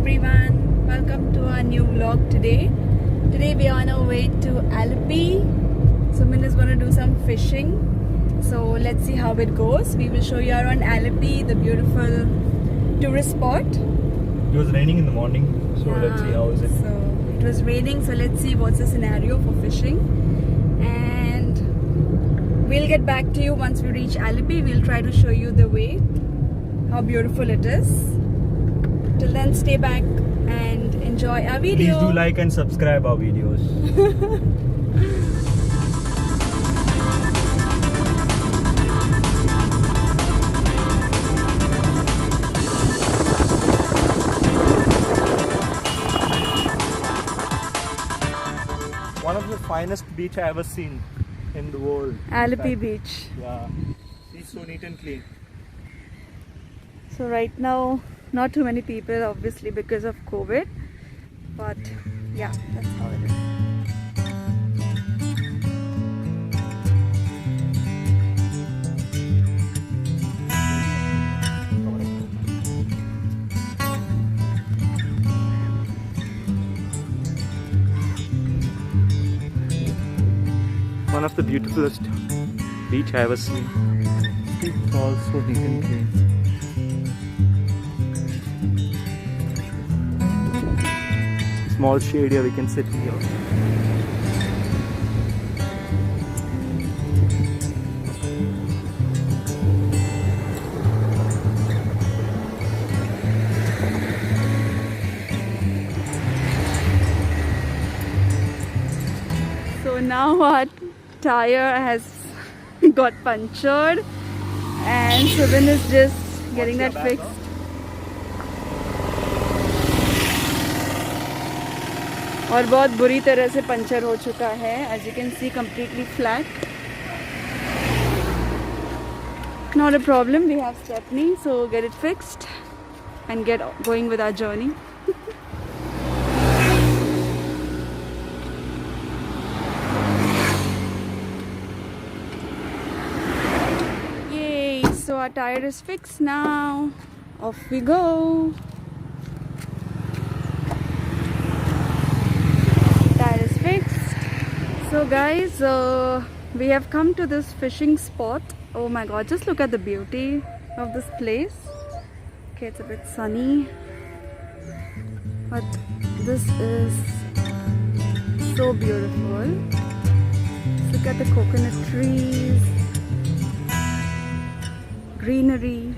everyone, welcome to our new vlog today. Today we are on our way to Alleppey. Suman is going to do some fishing. So let's see how it goes. We will show you around Alleppey, the beautiful tourist spot. It was raining in the morning, so let's see how is it. So it was raining, so let's see what's the scenario for fishing. And we'll get back to you once we reach Alleppey. We'll try to show you the way, how beautiful it is. Till then, stay back and enjoy our video. Please do like and subscribe our videos. One of the finest beach I ever seen in the world. Alleppey Beach. Yeah, it's so neat and clean. So right now, not too many people, obviously because of COVID, but yeah, that's how it is. One of the beautifulest beach I ever seen. It's all so neat and clean. Small shade here, we can sit here. So now our tire has got punctured and Subin is just getting that fixed. और बहुत बुरी तरह से puncture हो चुका है. As you can see, completely flat. Not a problem, we have Stepney, so get it fixed and get going with our journey. Yay, so our tire is fixed now. Off we go. So guys, we have come to this fishing spot. Oh my god, just look at the beauty of this place. Okay, it's a bit sunny, but this is so beautiful. Just look at the coconut trees, greenery,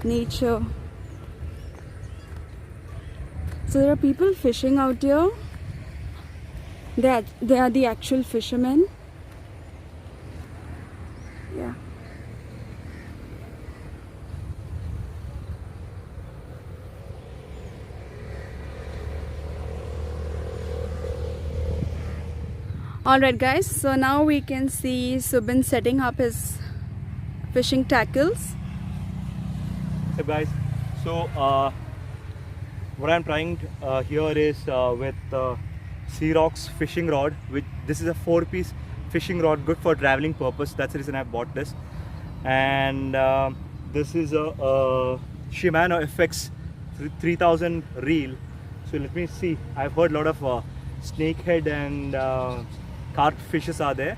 nature. So there are people fishing out here. They are the actual fishermen. Yeah. Alright guys, so now we can see Subin setting up his fishing tackles. Hey guys, so what I'm trying here is with Sea-Rock's fishing rod, which this is a 4-piece fishing rod, good for traveling purpose. That's the reason I bought this. And this is a Shimano FX 3000 reel. So let me see. I've heard a lot of snakehead and carp fishes are there.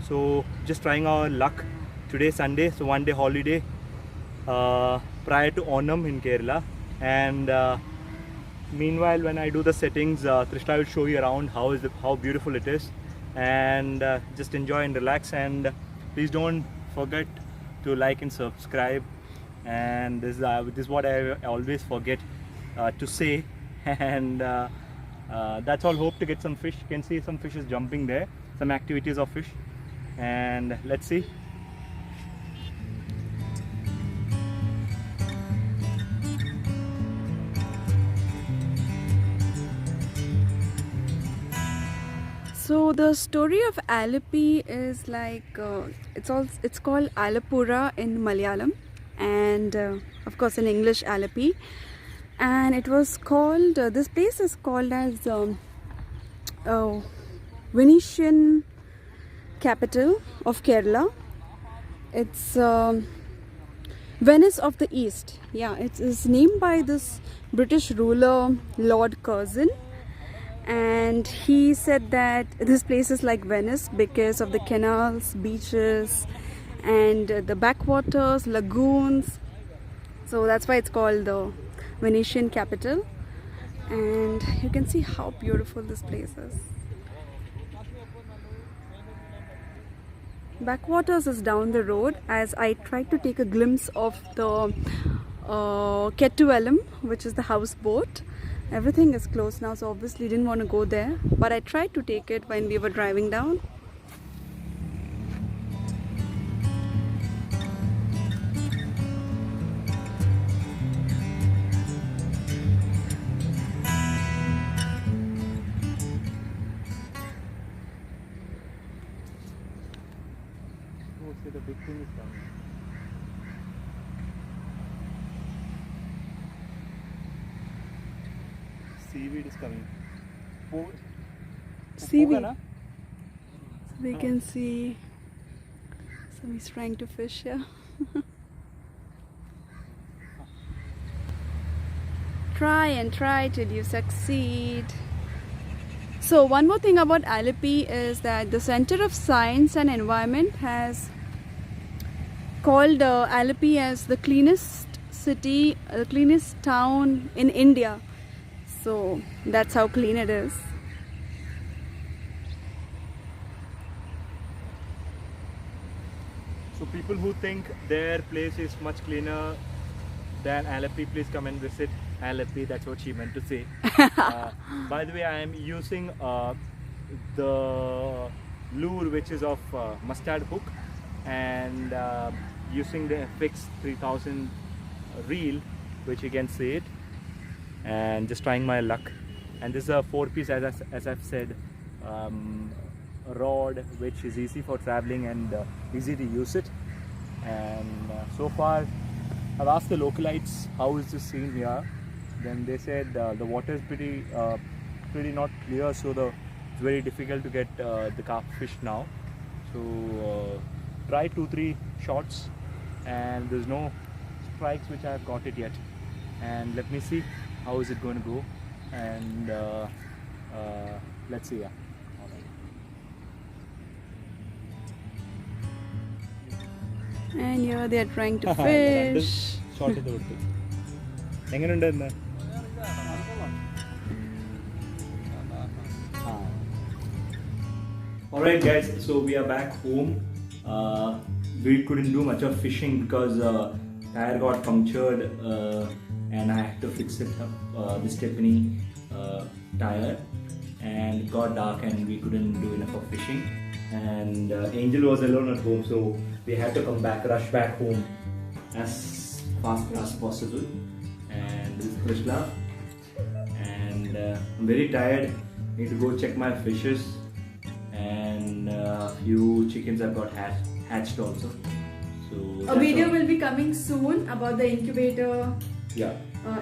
So just trying our luck. Today Sunday, so one day holiday prior to Onam in Kerala. And meanwhile, when I do the settings, Trishna will show you around how beautiful it is, and just enjoy and relax. And please don't forget to like and subscribe. And this is what I always forget to say. And that's all. Hope to get some fish. You can see some fishes jumping there. Some activities of fish, and let's see. So the story of Alleppey is like it's called Alappuzha in Malayalam, and of course in English Alleppey, and it was called this place is called as Venetian capital of Kerala. It's Venice of the East. Yeah, it is named by this British ruler Lord Curzon, and he said that this place is like Venice because of the canals, beaches, and the backwaters, lagoons. So that's why it's called the Venetian capital. And you can see how beautiful this place is. Backwaters is down the road, as I tried to take a glimpse of the Ketuellum, which is the houseboat. Everything is closed now, so obviously didn't want to go there, but I tried to take it when we were driving down. Oh, see, the big thing is coming. Seaweed is coming. Seaweed. So we can see somebody's trying to fish here. Try and try till you succeed. So one more thing about Alleppey is that the Center of Science and Environment has called Alleppey as the cleanest city, the cleanest town in India. So that's how clean it is. So people who think their place is much cleaner than Alleppey, please come and visit Alleppey. That's what she meant to say. By the way, I am using the lure which is of mustard hook, and using the FX 3000 reel, which you can see it, and just trying my luck. And this is a 4-piece, as I've said, rod which is easy for traveling and easy to use it. And so far I've asked the localites how is this scene here. Then they said the water is pretty not clear, so it's very difficult to get the carp fish now. So try 2-3 shots, and there's no strikes which I have got it yet. And let me see how is it going to go, and let's see. Yeah. And here they are trying to fish. Shot in the wood. എങ്ങനെയുണ്ട്? Alright guys, so we are back home. We couldn't do much of fishing because tire got punctured and I had to fix it up, the Stephanie tire, and it got dark and we couldn't do enough of fishing. And Angel was alone at home, so we had to come back, rush back home as fast as possible. And this is Krishna, and I'm very tired. Need to go check my fishes, and few chickens have got hatched also. So a video will be coming soon about the incubator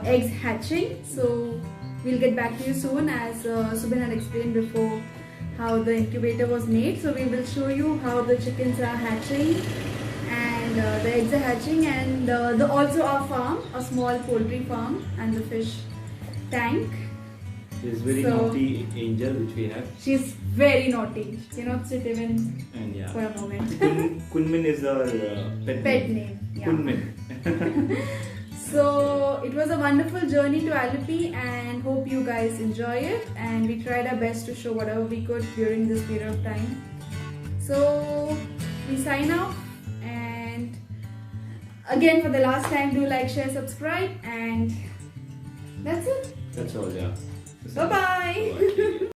eggs hatching. So we'll get back to you soon, as Subin had explained before how the incubator was made. So we will show you how the chickens are hatching and the eggs are hatching, and also our farm, a small poultry farm, and the fish tank. This very naughty Angel which we have. She's very naughty. She cannot sit even for a moment. Kunmin is our pet name. Yeah. Kunmin. So it was a wonderful journey to Alleppey, and hope you guys enjoy it. And we tried our best to show whatever we could during this period of time. So we sign off, and again for the last time, do like, share, subscribe, and that's it. That's all, yeah. Bye bye.